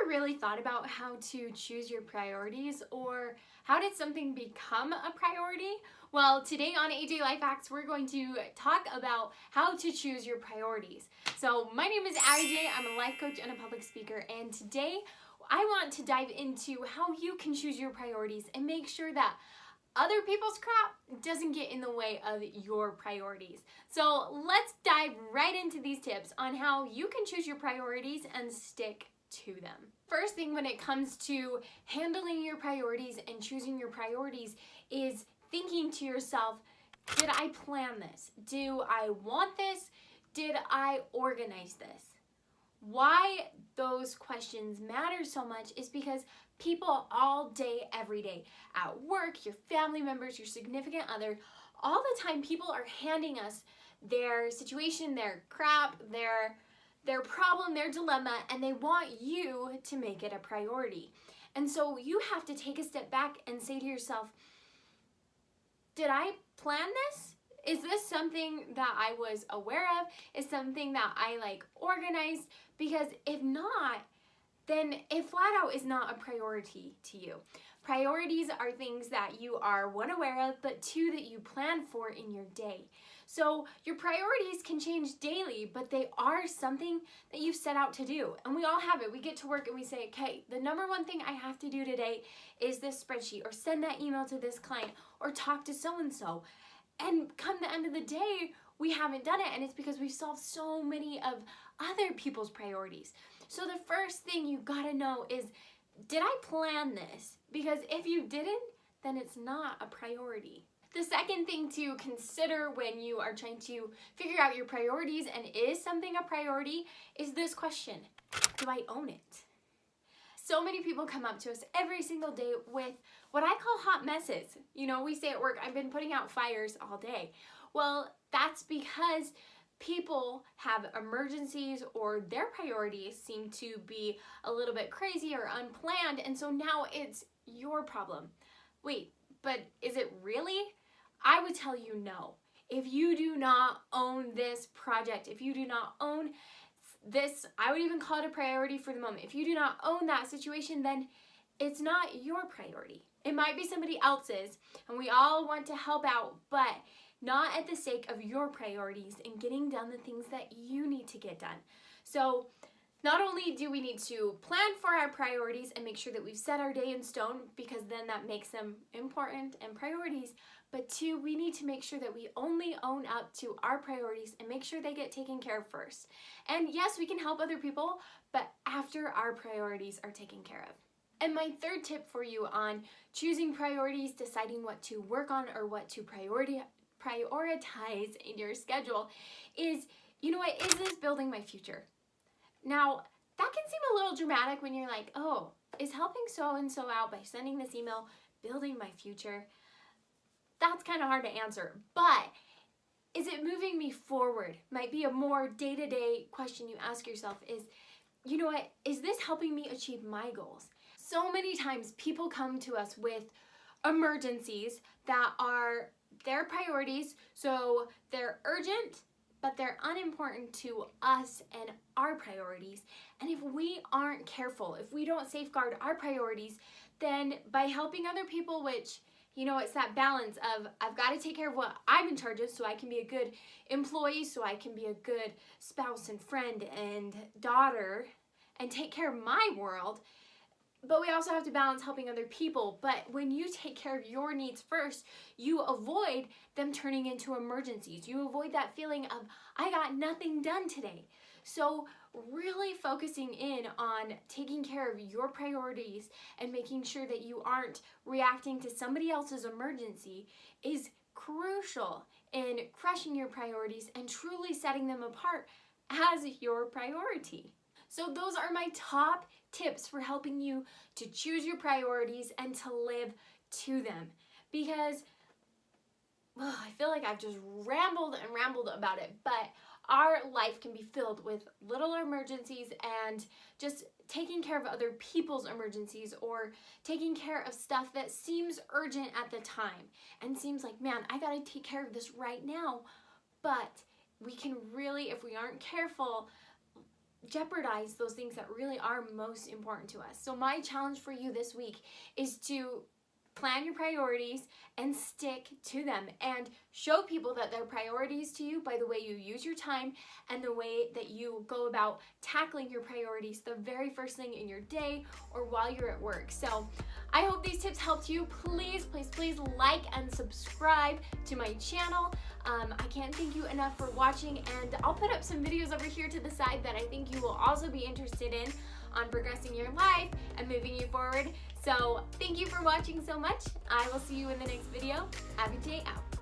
ever really thought about how to choose your priorities, or how did something become a priority? Well, today on AJ Life Hacks, we're going to talk about how to choose your priorities. So my name is AJ, I'm a life coach and a public speaker, and today I want to dive into how you can choose your priorities and make sure that other people's crap doesn't get in the way of your priorities. So let's dive right into these tips on how you can choose your priorities and stick to them. First thing when it comes to handling your priorities and choosing your priorities is thinking to yourself, did I plan this? Do I want this? Did I organize this? Why those questions matter so much is because people all day, every day, at work, your family members, your significant other, all the time people are handing us their situation, their crap, their problem, their dilemma, and they want you to make it a priority. And so you have to take a step back and say to yourself, did I plan this? Is this something that I was aware of? Is something that I organized? Because if not, then it flat out is not a priority to you. Priorities are things that you are, one, aware of, but two, that you plan for in your day. So your priorities can change daily, but they are something that you've set out to do. And we all have it. We get to work and we say, okay, the number one thing I have to do today is this spreadsheet, or send that email to this client, or talk to so-and-so. And come the end of the day, we haven't done it, and it's because we've solved so many of other people's priorities. So the first thing you gotta know is, did I plan this? Because if you didn't, then it's not a priority. The second thing to consider when you are trying to figure out your priorities and is something a priority is this question: do I own it? So many people come up to us every single day with what I call hot messes. You know, we say at work, I've been putting out fires all day. Well, that's because people have emergencies, or their priorities seem to be a little bit crazy or unplanned, and so now it's your problem. Wait, but is it really? I would tell you no. If you do not own this project, if you do not own this, I would even call it a priority for the moment. If you do not own that situation, then it's not your priority. It might be somebody else's, and we all want to help out, but not at the sake of your priorities and getting done the things that you need to get done. So not only do we need to plan for our priorities and make sure that we've set our day in stone, because then that makes them important and priorities, but two, we need to make sure that we only own up to our priorities and make sure they get taken care of first. And yes, we can help other people, but after our priorities are taken care of. And my third tip for you on choosing priorities, deciding what to work on or what to prioritize in your schedule is, you know what, is this building my future? Now, that can seem a little dramatic when you're like, oh, is helping so-and-so out by sending this email building my future? That's kind of hard to answer, but is it moving me forward? Might be a more day-to-day question you ask yourself is, you know what, is this helping me achieve my goals? So many times people come to us with emergencies that are their priorities, so they're urgent, but they're unimportant to us and our priorities. And if we aren't careful, if we don't safeguard our priorities, then by helping other people, which, you know, it's that balance of, I've got to take care of what I'm in charge of so I can be a good employee, so I can be a good spouse and friend and daughter and take care of my world. But we also have to balance helping other people. But when you take care of your needs first, you avoid them turning into emergencies. You avoid that feeling of, I got nothing done today. So really focusing in on taking care of your priorities and making sure that you aren't reacting to somebody else's emergency is crucial in crushing your priorities and truly setting them apart as your priority. So those are my top tips for helping you to choose your priorities and to live to them. Because I feel like I've just rambled and rambled about it, but our life can be filled with little emergencies and just taking care of other people's emergencies, or taking care of stuff that seems urgent at the time and seems like, man, I gotta take care of this right now. But we can really, if we aren't careful, jeopardize those things that really are most important to us. So my challenge for you this week is to plan your priorities and stick to them, and show people that they're priorities to you by the way you use your time and the way that you go about tackling your priorities the very first thing in your day or while you're at work. So I hope these tips helped you. Please like and subscribe to my channel. I can't thank you enough for watching, and I'll put up some videos over here to the side that I think you will also be interested in on progressing your life and moving you forward. So thank you for watching so much. I will see you in the next video. Abby J out.